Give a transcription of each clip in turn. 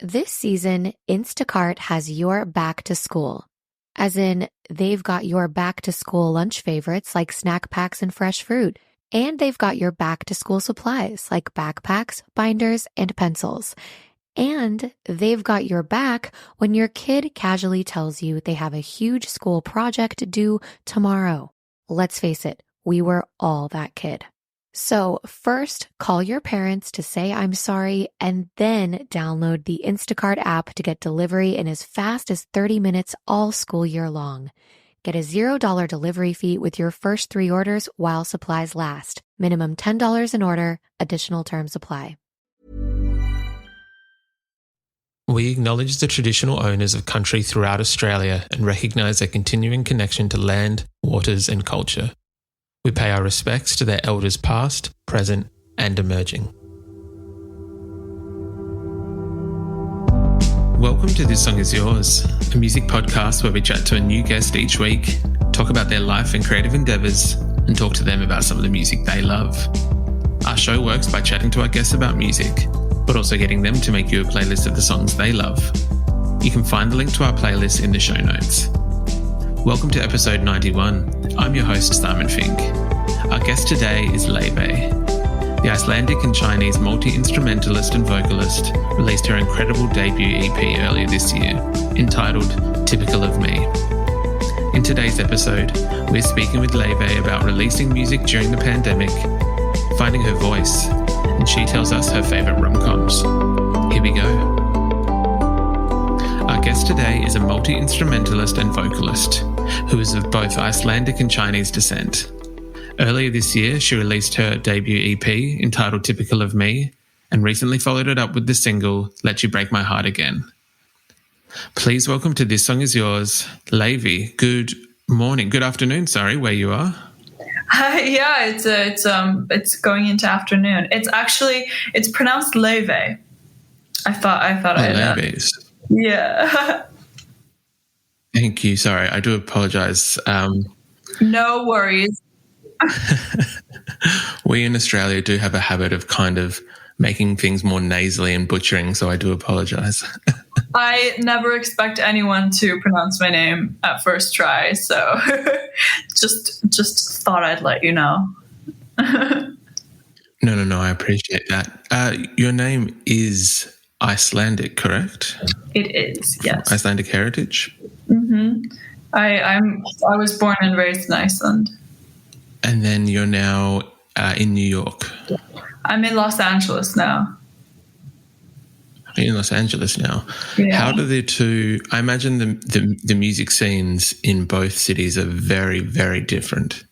This season, Instacart has your back to school. As in, they've got your back to school lunch favorites like snack packs and fresh fruit. And they've got your back to school supplies like backpacks, binders, and pencils. And they've got your back when your kid casually tells you they have a huge school project due tomorrow. Let's face it, we were all that kid. So first, call your parents to say I'm sorry, and then download the Instacart app to get delivery in as fast as 30 minutes all school year long. Get a $0 delivery fee with your first 3 orders while supplies last. Minimum $10 an order. Additional terms apply. We acknowledge the traditional owners of country throughout Australia and recognise their continuing connection to land, waters and culture. We pay our respects to their elders past, present and emerging. Welcome to This Song Is Yours, a music podcast where we chat to a new guest each week, talk about their life and creative endeavours, and talk to them about some of the music they love. Our show works by chatting to our guests about music, but also getting them to make you a playlist of the songs they love. You can find the link to our playlist in the show notes. Welcome to episode 91. I'm your host, Simon Fink. Our guest today is Laufey. The Icelandic and Chinese multi-instrumentalist and vocalist released her incredible debut EP earlier this year, entitled Typical of Me. In today's episode, we're speaking with Laufey about releasing music during the pandemic, finding her voice, and she tells us her favourite rom-coms. Here we go. Our guest today is a multi-instrumentalist and vocalist who is of both Icelandic and Chinese descent. Earlier this year, she released her debut EP entitled Typical of Me and recently followed it up with the single Let You Break My Heart Again. Please welcome to This Song Is Yours, Laufey. Good afternoon, where you are. Yeah, it's going into afternoon. It's pronounced Laufey. I thought Laufey. Yeah. Thank you. Sorry, I do apologise. No worries. We in Australia do have a habit of kind of making things more nasally and butchering, so I do apologise. I never expect anyone to pronounce my name at first try, so just thought I'd let you know. No, I appreciate that. Your name is Icelandic, correct? It is, yes. Icelandic heritage? Mm-hmm. I was born and raised in Iceland. And then you're now in New York? I'm in Los Angeles now. You're in Los Angeles now. Yeah. How do the two... I imagine the music scenes in both cities are very, very different.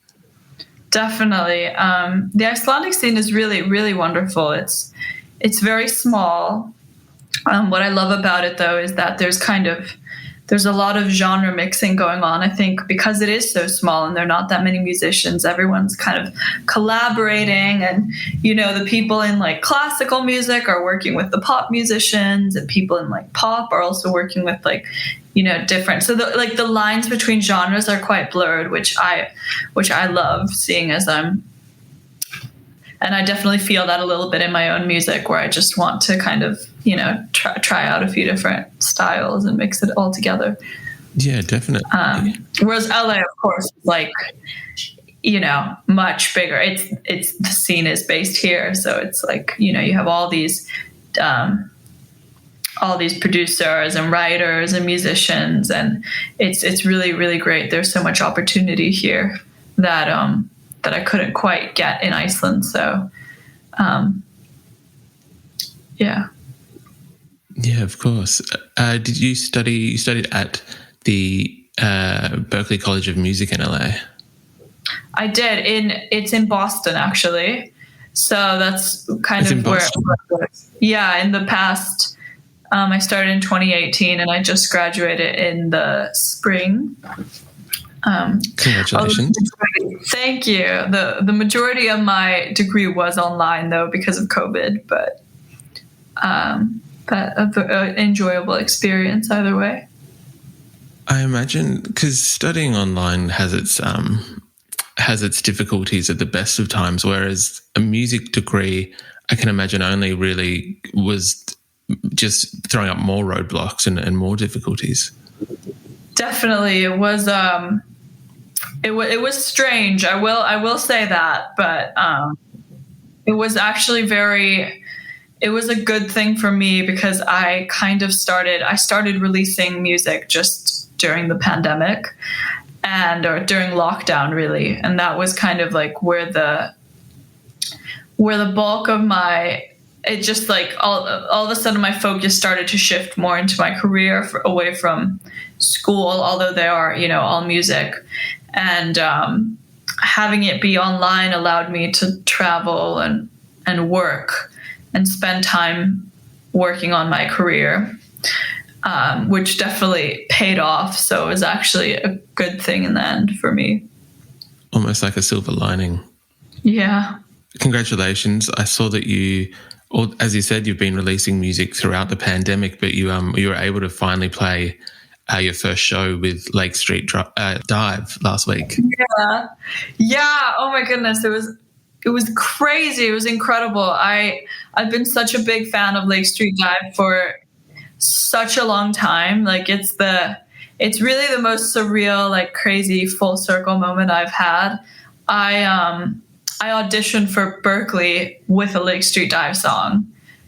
Definitely. The Icelandic scene is really, really wonderful. It's very small. What I love about it, though, is that there's a lot of genre mixing going on. I think because it is so small and there are not that many musicians, everyone's kind of collaborating. And, the people in like classical music are working with the pop musicians, and people in like pop are also working with like, different. So the lines between genres are quite blurred, which I love seeing and I definitely feel that a little bit in my own music, where I just want to kind of, try out a few different styles and mix it all together. Yeah, definitely. Whereas LA, of course, is like, much bigger. It's the scene is based here. So it's like, you have all these producers and writers and musicians, and it's really, really great. There's so much opportunity here that I couldn't quite get in Iceland. So, yeah. Yeah, of course. Did you studied at the Berklee College of Music in LA? I did. It's in Boston, actually. So that's kind of where it was. Yeah, in the past, I started in 2018 and I just graduated in the spring. Congratulations. Thank you. The majority of my degree was online, though, because of COVID, but an enjoyable experience either way. I imagine, because studying online has its difficulties at the best of times, whereas a music degree, I can imagine, only really was just throwing up more roadblocks and more difficulties. Definitely, it was strange. I will say that, but it was actually it was a good thing for me, because I started releasing music just during the pandemic or during lockdown, really. And that was kind of like where the bulk of it just like all of a sudden my focus started to shift more into my career away from school, although they are, all music. And having it be online allowed me to travel and work and spend time working on my career, which definitely paid off. So it was actually a good thing in the end for me. Almost like a silver lining. Yeah. Congratulations. I saw that as you said, you've been releasing music throughout the pandemic, but you were able to finally play your first show with Lake Street Dive last week. Yeah. Oh my goodness. It was crazy. It was incredible. I've been such a big fan of Lake Street Dive for such a long time. Like it's really the most surreal, like crazy full circle moment I've had. I auditioned for Berkeley with a Lake Street Dive song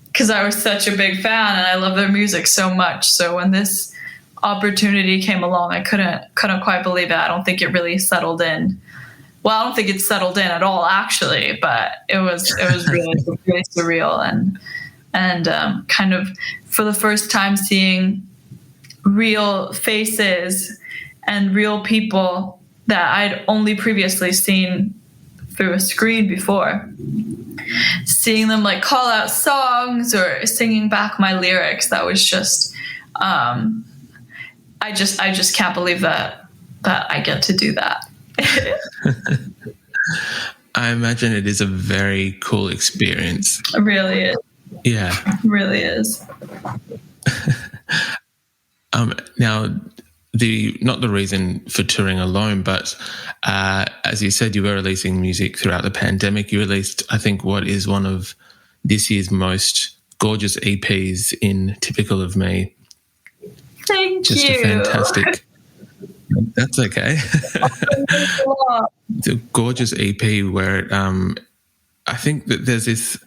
because I was such a big fan and I love their music so much. So when this opportunity came along, I couldn't quite believe it. I don't think it really settled in. Well, I don't think it's settled in at all, actually, but it was really, really surreal and kind of for the first time seeing real faces and real people that I'd only previously seen through a screen before. Seeing them like call out songs or singing back my lyrics, that was just, I just can't believe that I get to do that. I imagine it is a very cool experience. It really is. Yeah. It really is. Now, not the reason for touring alone, but as you said, you were releasing music throughout the pandemic. You released, I think, what is one of this year's most gorgeous EPs in Typical of Me. Thank you. Just a fantastic. That's okay. It's a gorgeous EP where I think that there's this,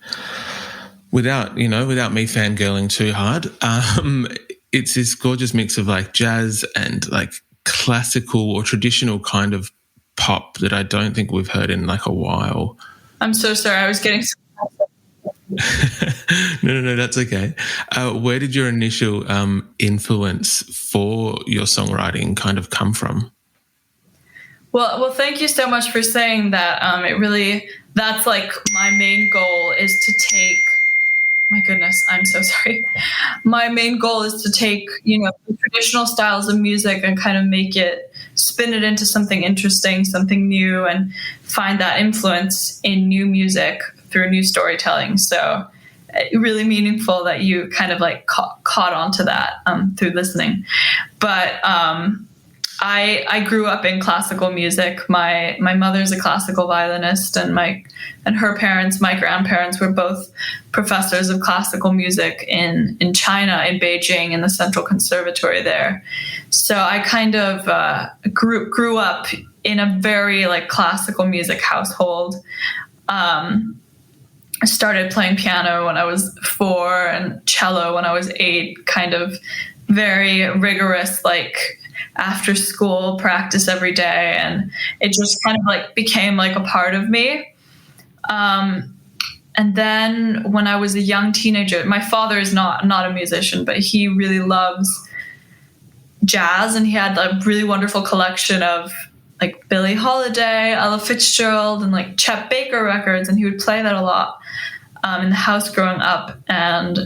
without me fangirling too hard, it's this gorgeous mix of like jazz and like classical or traditional kind of pop that I don't think we've heard in like a while. I'm so sorry. I was getting No, that's okay. Where did your initial influence for your songwriting kind of come from? Well, thank you so much for saying that. That's like my main goal is to take, my goodness, I'm so sorry. My main goal is to take, the traditional styles of music and kind of spin it into something interesting, something new, and find that influence in new music through new storytelling. So really meaningful that you kind of like caught onto that through listening. But I grew up in classical music. My mother's a classical violinist, and her parents, my grandparents, were both professors of classical music in China, in Beijing, in the Central Conservatory there. So I kind of grew up in a very like classical music household. I started playing piano when I was 4 and cello when I was 8, kind of very rigorous, like after school practice every day. And it just kind of like became like a part of me. And then when I was a young teenager, my father is not a musician, but he really loves jazz. And he had a really wonderful collection of like Billie Holiday, Ella Fitzgerald, and like Chet Baker records. And he would play that a lot in the house growing up. And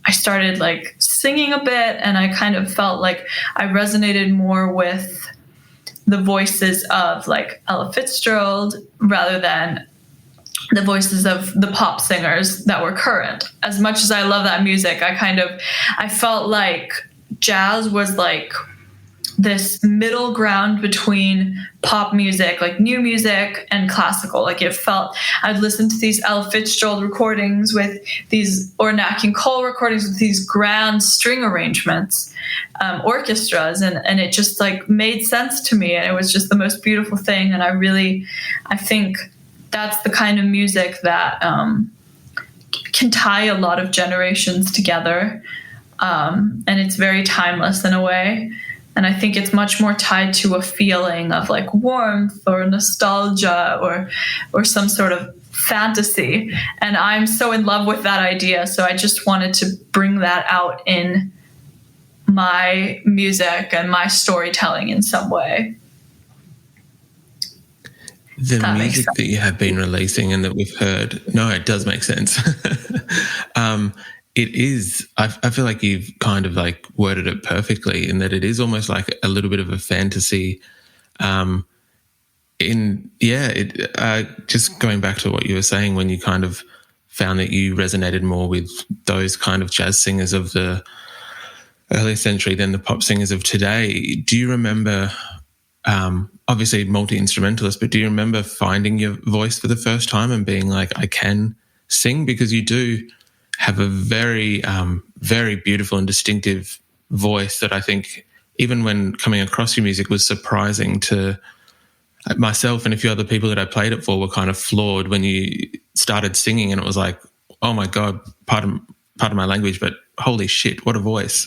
I started like singing a bit, and I kind of felt like I resonated more with the voices of like Ella Fitzgerald rather than the voices of the pop singers that were current. As much as I love that music, I felt like jazz was like this middle ground between pop music, like new music, and classical. Like it felt, I'd listen to these Ella Fitzgerald recordings with these, or Nat King Cole recordings with these grand string arrangements, orchestras, and it just like made sense to me, and it was just the most beautiful thing. And I think that's the kind of music that can tie a lot of generations together, and it's very timeless in a way. And I think it's much more tied to a feeling of like warmth or nostalgia or some sort of fantasy. And I'm so in love with that idea. So I just wanted to bring that out in my music and my storytelling in some way. The music that you have been releasing and that we've heard, no, it does make sense. It is, I feel like you've kind of like worded it perfectly in that it is almost like a little bit of a fantasy. Just going back to what you were saying when you kind of found that you resonated more with those kind of jazz singers of the early century than the pop singers of today. Do you remember, obviously multi-instrumentalist, but do you remember finding your voice for the first time and being like, I can sing? Because you do have a very, very beautiful and distinctive voice that I think even when coming across your music was surprising to myself, and a few other people that I played it for were kind of floored when you started singing, and it was like, oh my God, pardon my language, but holy shit, what a voice.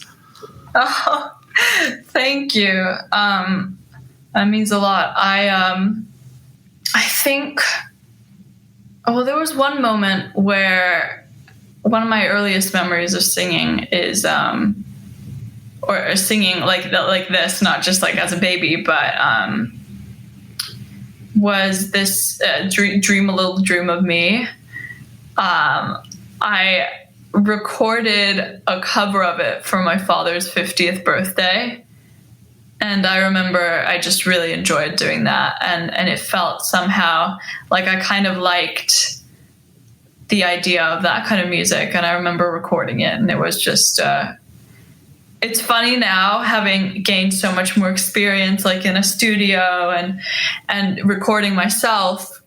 Oh, thank you. That means a lot. I think, there was one moment where one of my earliest memories of singing is, or singing like this, not just like as a baby, but was this Dream a Little Dream of Me. I recorded a cover of it for my father's 50th birthday. And I remember I just really enjoyed doing that. And it felt somehow like I kind of liked the idea of that kind of music. And I remember recording it, and it was just, it's funny now, having gained so much more experience, like in a studio and recording myself.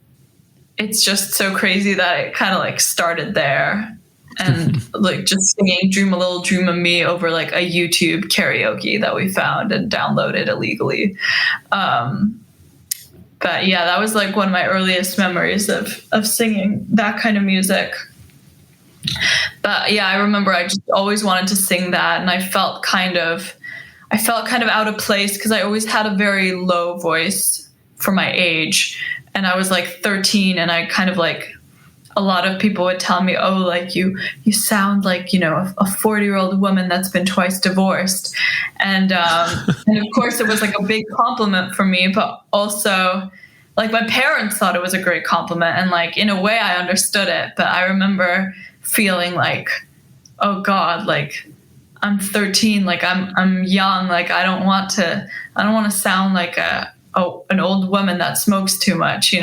It's just so crazy that it kind of like started there. And like just singing Dream a Little Dream of Me over like a YouTube karaoke that we found and downloaded illegally. But yeah, that was like one of my earliest memories of singing that kind of music. But yeah, I remember I just always wanted to sing that, and I felt kind of out of place because I always had a very low voice for my age, and I was like 13, and I kind of like, a lot of people would tell me, oh, like you sound like, a 40-year-old woman that's been twice divorced. And and of course it was like a big compliment for me, but also like my parents thought it was a great compliment. And like, in a way I understood it, but I remember feeling like, oh God, like I'm 13, like I'm young. Like I don't want to sound like an old woman that smokes too much,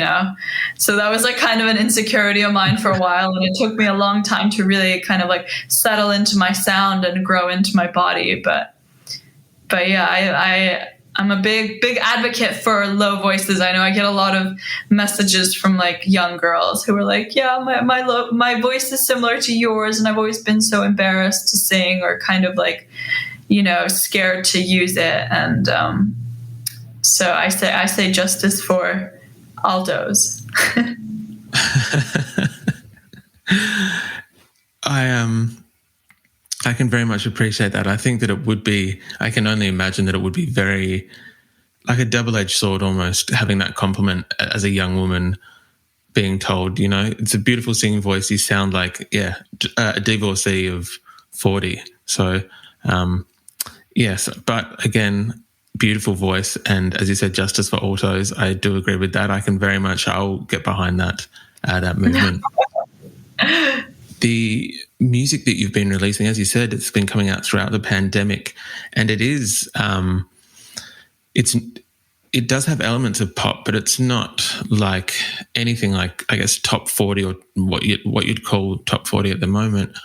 So that was like kind of an insecurity of mine for a while. And it took me a long time to really kind of like settle into my sound and grow into my body. But yeah, I'm a big advocate for low voices. I know I get a lot of messages from like young girls who are like, yeah, my voice is similar to yours. And I've always been so embarrassed to sing, or kind of like, scared to use it. And, so I say justice for altos. I can very much appreciate that. I think that I can only imagine that it would be very like a double-edged sword almost, having that compliment as a young woman, being told, it's a beautiful singing voice. You sound like, a divorcee of 40. So, yes, but again, beautiful voice, and as you said, justice for altos. I do agree with that. I'll get behind that movement. The music that you've been releasing, as you said, it's been coming out throughout the pandemic, and it is it does have elements of pop, but it's not like anything like, I guess, top 40 or what you'd call top 40 at the moment.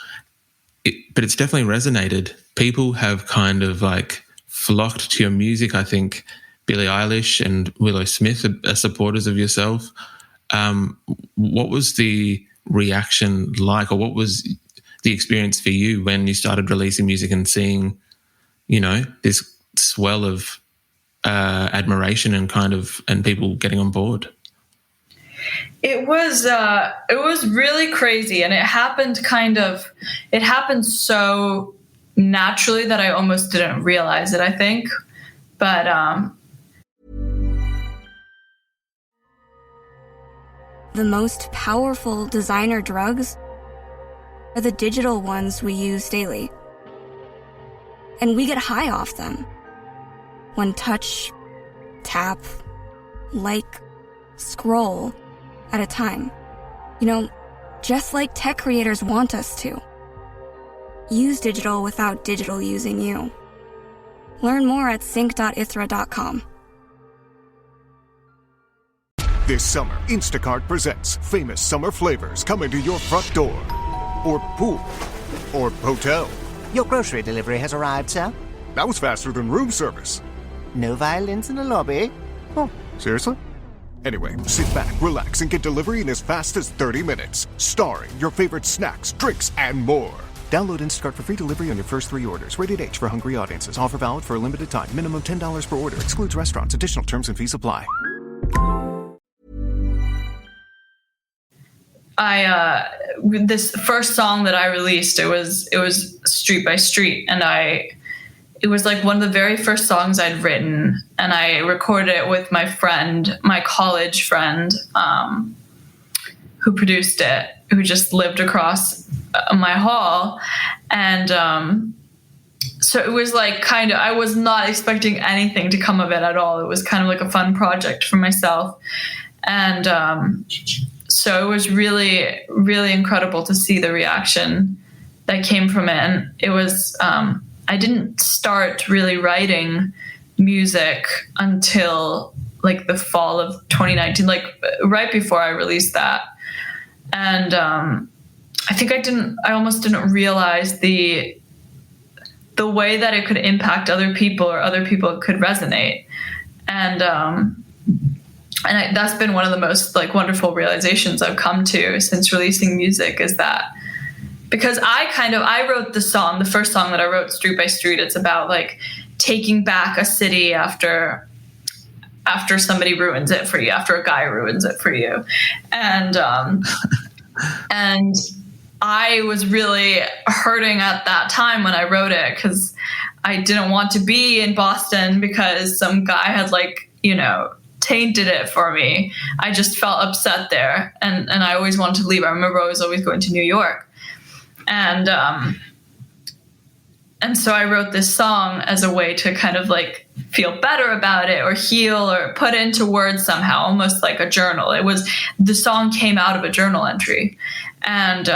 But it's definitely resonated. People have kind of like flocked to your music. I think Billie Eilish and Willow Smith are supporters of yourself. What was the reaction like, or what was the experience for you when you started releasing music and seeing, this swell of admiration and and people getting on board? It was really crazy, and it happened so naturally that I almost didn't realize it, I think. But the most powerful designer drugs are the digital ones we use daily. And we get high off them. One touch, tap, like, scroll at a time. Just like tech creators want us to. Use digital without digital using you. Learn more at sync.ithra.com. This summer, Instacart presents famous summer flavors coming to your front door. Or pool. Or hotel. Your grocery delivery has arrived, sir. That was faster than room service. No violins in the lobby. Oh, seriously? Anyway, sit back, relax, and get delivery in as fast as 30 minutes. Starring your favorite snacks, drinks, and more. Download Instacart for free delivery on your first 3 orders. Rated H for hungry audiences. Offer valid for a limited time. Minimum $10 per order. Excludes restaurants. Additional terms and fees apply. This first song that I released, it was Street by Street, and it was like one of the very first songs I'd written, and I recorded it with my college friend, who produced it, who just lived across my hall. And so it was like I was not expecting anything to come of it at all. It was kind of like a fun project for myself. And so it was really, really incredible to see the reaction that came from it. And it was, I didn't start really writing music until like the fall of 2019, like right before I released that. And I think I almost didn't realize the way that it could impact other people, or other people could resonate. And that's been one of the most like wonderful realizations I've come to since releasing music, is that because I wrote the first song that I wrote, Street by Street. It's about like taking back a city after somebody ruins it for you, after a guy ruins it for you. And and I was really hurting at that time when I wrote it, because I didn't want to be in Boston because some guy had tainted it for me. I just felt upset there, and I always wanted to leave. I remember I was always going to New York. And so I wrote this song as a way to kind of like feel better about it, or heal, or put it into words somehow, almost like a journal. The song came out of a journal entry. And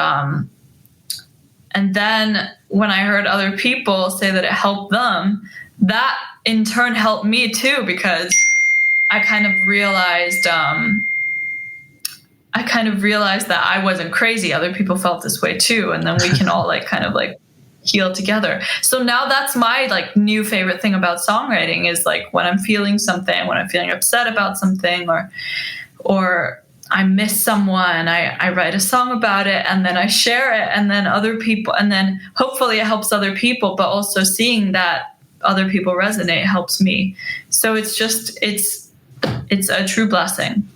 then when I heard other people say that it helped them, that in turn helped me too, because I kind of realized that I wasn't crazy. Other people felt this way too. And then we can all heal together. So now that's my new favorite thing about songwriting, is when I'm feeling something, when I'm feeling upset about something, or I miss someone, I write a song about it, and then I share it, and then other people, and then hopefully it helps other people, but also seeing that other people resonate helps me. So it's a true blessing.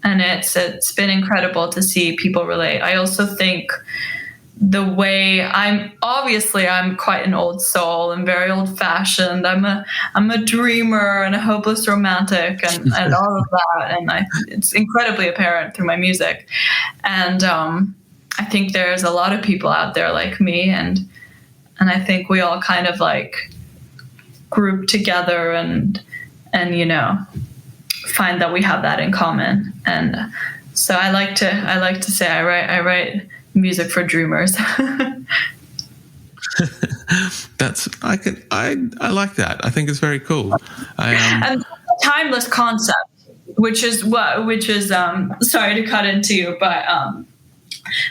And it's been incredible to see people relate. I also think the way I'm quite an old soul and very old fashioned. I'm a dreamer and a hopeless romantic and all of that. And it's incredibly apparent through my music. And I think there's a lot of people out there like me. And I think we all kind of group together and find that we have that in common. And so I like to say I write music for dreamers. I like that. I think it's very cool. And timeless concept, which is sorry to cut into you, but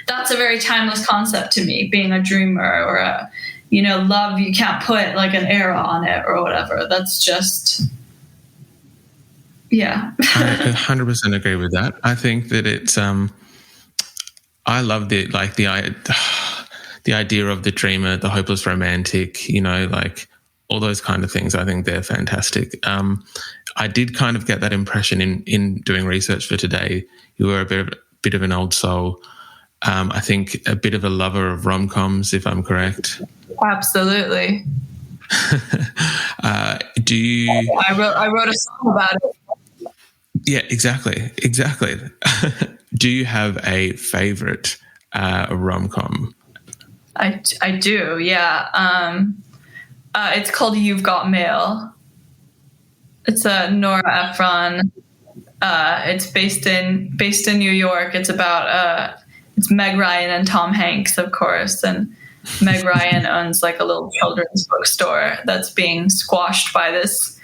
that's a very timeless concept to me, being a dreamer or love, you can't put like an era on it or whatever. That's just, yeah. I 100% agree with that. I think that it's, I love the idea of the dreamer, the hopeless romantic, like all those kind of things. I think they're fantastic. I did kind of get that impression in doing research for today. You were a bit of an old soul. I think a bit of a lover of rom-coms, if I'm correct. Absolutely. Do you? I wrote a song about it. Yeah, exactly. Do you have a favorite rom-com? I do, yeah. It's called You've Got Mail. It's a Nora Ephron. It's based in New York. It's about it's Meg Ryan and Tom Hanks, of course, and Meg Ryan owns like a little children's bookstore that's being squashed by this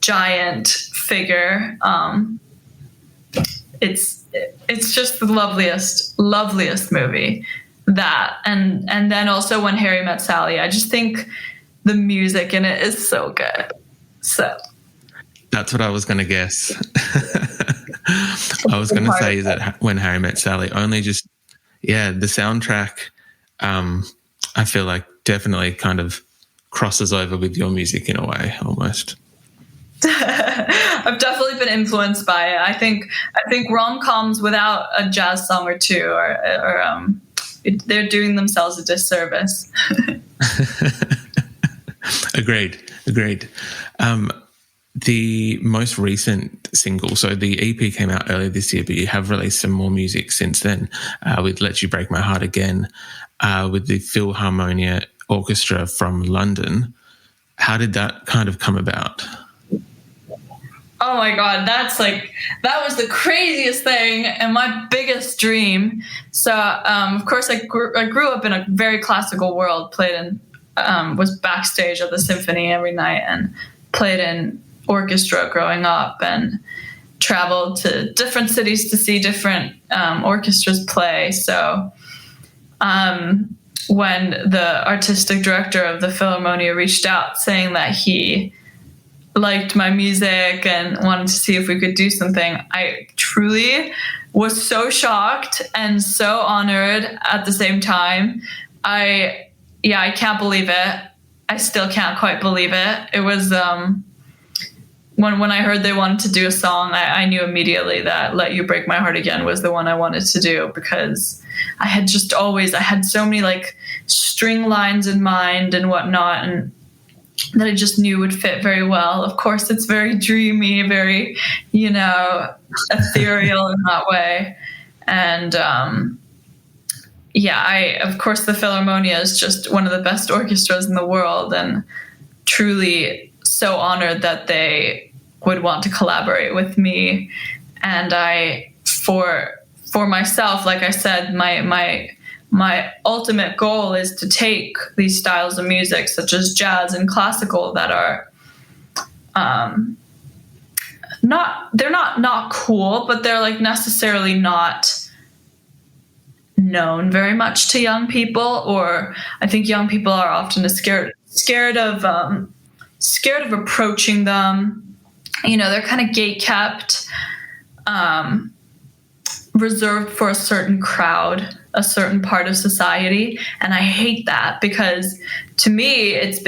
giant figure. It's just the loveliest movie. That and then also When Harry Met Sally. I just think the music in it is so good. So that's what I was going to guess. I was going to say that When Harry Met Sally, only just, the soundtrack, I feel like definitely kind of crosses over with your music in a way, almost. I've definitely been influenced by it. I think rom-coms without a jazz song or two are they're doing themselves a disservice. Agreed. The most recent single, so the EP came out earlier this year, but you have released some more music since then with Let You Break My Heart Again with the Philharmonia Orchestra from London. How did that kind of come about? Oh my God, that was the craziest thing and my biggest dream. So, of course, I grew up in a very classical world, was backstage at the symphony every night and played in orchestra growing up and traveled to different cities to see different orchestras play. So when the artistic director of the Philharmonia reached out saying that he liked my music and wanted to see if we could do something, I truly was so shocked and so honored at the same time. I can't believe it. I still can't quite believe it. It was when I heard they wanted to do a song, I knew immediately that Let You Break My Heart Again was the one I wanted to do, because I had so many like string lines in mind and whatnot, and that I just knew would fit very well. Of course, it's very dreamy, very, ethereal in that way. And of course, the Philharmonia is just one of the best orchestras in the world, and truly so honored that they would want to collaborate with me. And for myself, like I said, my ultimate goal is to take these styles of music, such as jazz and classical, that are they're not cool, but they're like necessarily not known very much to young people, or I think young people are often scared of approaching them. They're kind of gate-kept, reserved for a certain crowd, a certain part of society. And I hate that, because to me, it's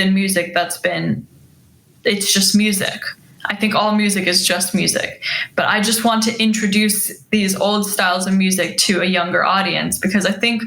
just music. I think all music is just music, but I just want to introduce these old styles of music to a younger audience, because I think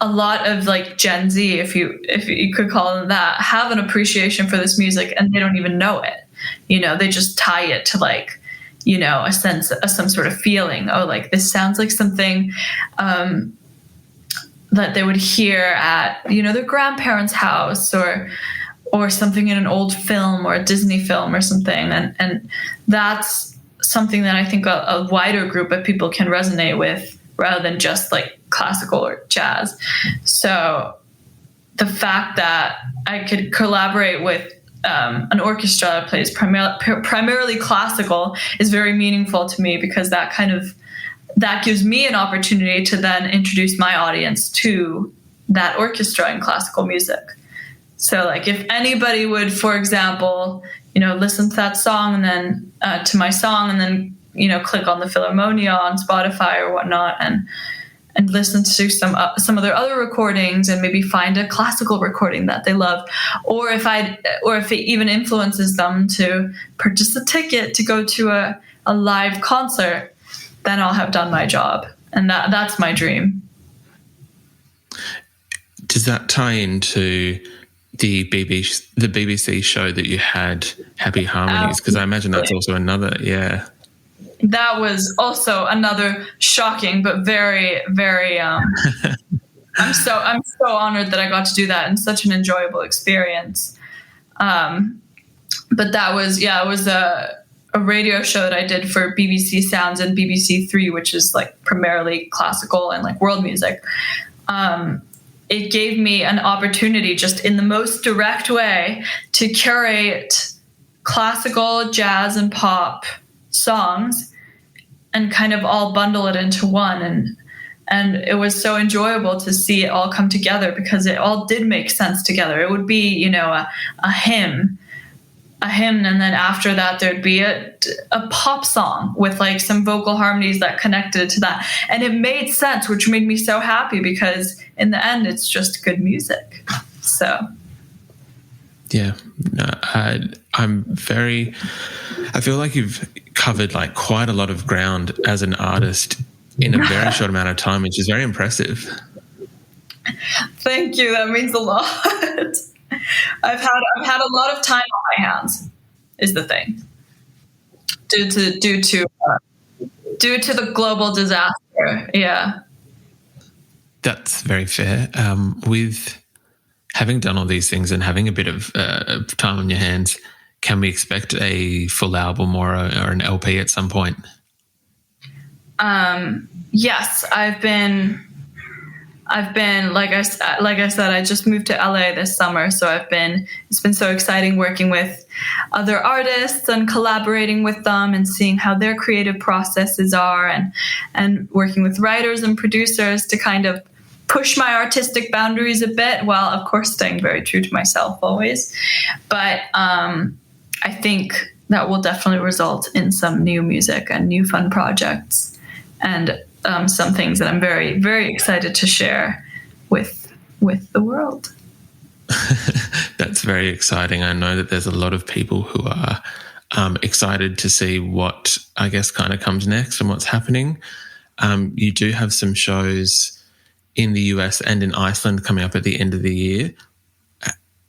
a lot of like Gen Z, if you could call them that, have an appreciation for this music and they don't even know it. They just tie it to like, a sense of some sort of feeling. Oh, like this sounds like something that they would hear at, their grandparents' house, or something in an old film or a Disney film or something. And that's something that I think a wider group of people can resonate with, rather than just like classical or jazz. So the fact that I could collaborate with an orchestra that plays primarily classical is very meaningful to me, because that gives me an opportunity to then introduce my audience to that orchestra in classical music. So like if anybody would, for example, listen to that song and then to my song and then, click on the Philharmonia on Spotify or whatnot and listen to some of their other recordings and maybe find a classical recording that they love, or if it even influences them to purchase a ticket to go to a live concert, then I'll have done my job, and that's my dream. Does that tie into the BBC show that you had, Happy Harmonies? Because I imagine that's also another, yeah. That was also another shocking, but very, very. I'm so honored that I got to do that, and such an enjoyable experience. But that was, it was a radio show that I did for BBC Sounds and BBC Three, which is like primarily classical and like world music. It gave me an opportunity, just in the most direct way, to curate classical, jazz, and pop songs and kind of all bundle it into one. And it was so enjoyable to see it all come together, because it all did make sense together. It would be, a hymn, and then after that there'd be a pop song with like some vocal harmonies that connected to that. And it made sense, which made me so happy, because in the end it's just good music. So yeah, no, I feel like you've covered like quite a lot of ground as an artist in a very short amount of time, which is very impressive. Thank you. That means a lot. I've had a lot of time on my hands, is the thing, due to the global disaster. Yeah, that's very fair. With having done all these things and having a bit of time on your hands, can we expect a full album or an LP at some point? Yes, I've been like I said, I just moved to LA this summer, so it's been so exciting working with other artists and collaborating with them and seeing how their creative processes are, and working with writers and producers to kind of push my artistic boundaries a bit, while of course staying very true to myself always. But I think that will definitely result in some new music and new fun projects, and some things that I'm very, very excited to share with the world. That's very exciting. I know that there's a lot of people who are excited to see what, I guess, kind of comes next and what's happening. You do have some shows in the US and in Iceland coming up at the end of the year.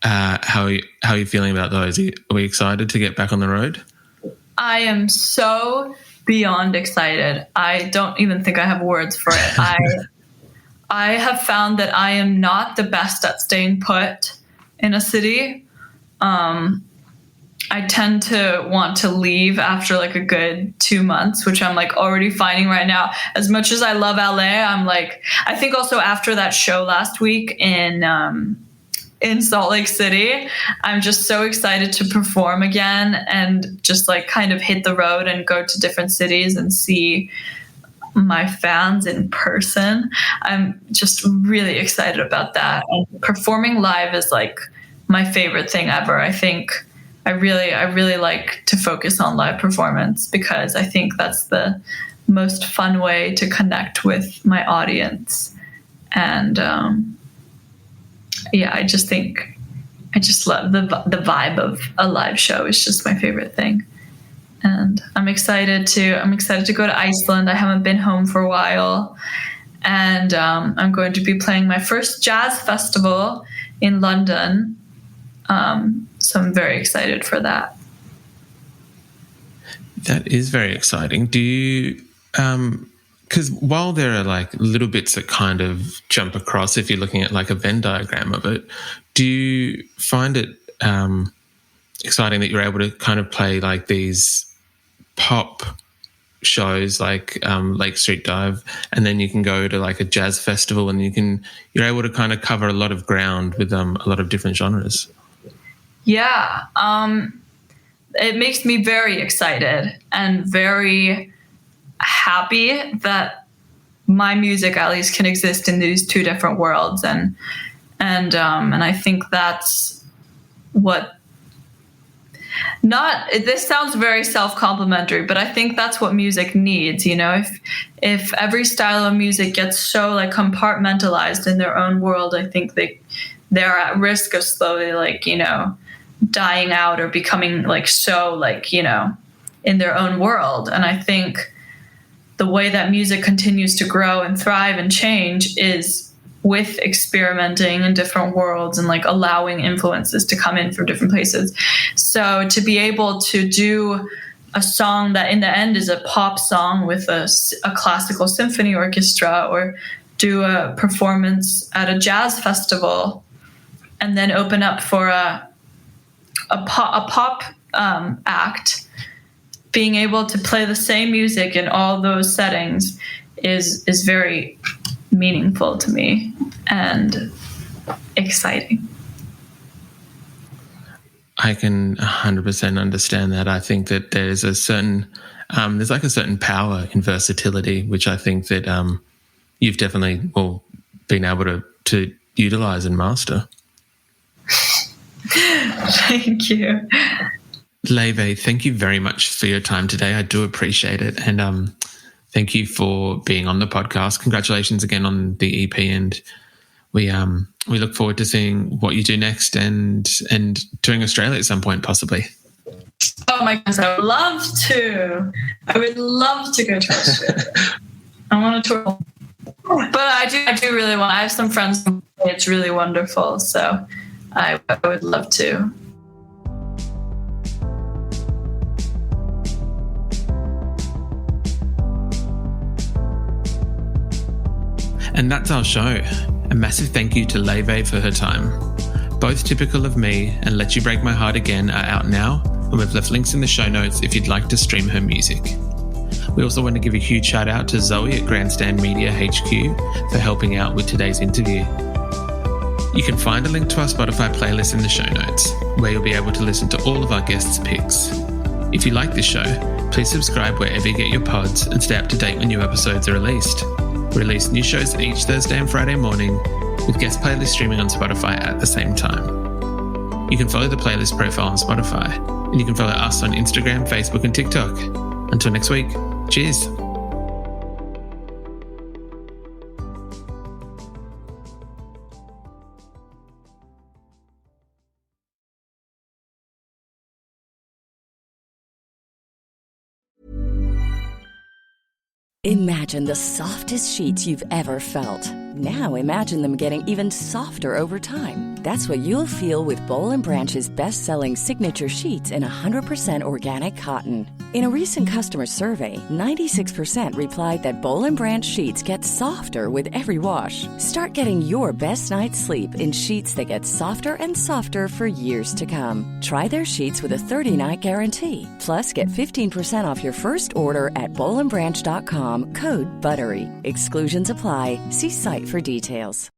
How are you feeling about those? Are we excited to get back on the road? I am so beyond excited. I don't even think I have words for it. I have found that I am not the best at staying put in a city. I tend to want to leave after like a good 2 months, which I'm like already finding right now. As much as I love LA, I'm like, I think also after that show last week in Salt Lake City, I'm just so excited to perform again and just like kind of hit the road and go to different cities and see my fans in person. I'm just really excited about that. And performing live is like my favorite thing ever. I think I really like to focus on live performance, because I think that's the most fun way to connect with my audience. And I just love the vibe of a live show. Is just my favorite thing. And I'm excited to go to Iceland. I haven't been home for a while, and I'm going to be playing my first jazz festival in London. So I'm very excited for that. That is very exciting. Do you, because while there are like little bits that kind of jump across, if you're looking at like a Venn diagram of it, do you find it exciting that you're able to kind of play like these pop shows like Lake Street Dive, and then you can go to like a jazz festival and you're able to kind of cover a lot of ground with a lot of different genres? Yeah. It makes me very excited and very happy that my music at least can exist in these two different worlds, and I think that's what. This sounds very self-complimentary, but I think that's what music needs. If every style of music gets so like compartmentalized in their own world, I think they're at risk of slowly dying out or becoming like so in their own world. And I think the way that music continues to grow and thrive and change is with experimenting in different worlds and like allowing influences to come in from different places. So to be able to do a song that in the end is a pop song with a classical symphony orchestra, or do a performance at a jazz festival, and then open up for a pop act, being able to play the same music in all those settings is very meaningful to me and exciting. I can 100% understand that. I think that there's a certain power in versatility, which I think that you've definitely been able to utilize and master. Thank you. Laufey, thank you very much for your time today. I do appreciate it. And thank you for being on the podcast. Congratulations again on the EP, and we look forward to seeing what you do next and touring Australia at some point, possibly. Oh my goodness, I would love to. I would love to go to Australia. I want to tour, but I do really want. I have some friends. It's really wonderful, so I would love to. And that's our show. A massive thank you to Laufey for her time. Both Typical of Me and Let You Break My Heart Again are out now, and we've left links in the show notes if you'd like to stream her music. We also want to give a huge shout out to Zoe at Grandstand Media HQ for helping out with today's interview. You can find a link to our Spotify playlist in the show notes, where you'll be able to listen to all of our guests' picks. If you like this show, please subscribe wherever you get your pods and stay up to date when new episodes are released. We release new shows each Thursday and Friday morning, with guest playlists streaming on Spotify at the same time. You can follow the playlist profile on Spotify, and you can follow us on Instagram, Facebook, and TikTok. Until next week, cheers. Imagine the softest sheets you've ever felt. Now imagine them getting even softer over time. That's what you'll feel with Boll & Branch's best-selling signature sheets in 100% organic cotton. In a recent customer survey, 96% replied that Boll & Branch sheets get softer with every wash. Start getting your best night's sleep in sheets that get softer and softer for years to come. Try their sheets with a 30-night guarantee. Plus, get 15% off your first order at bollandbranch.com, code BUTTERY. Exclusions apply. See site for details.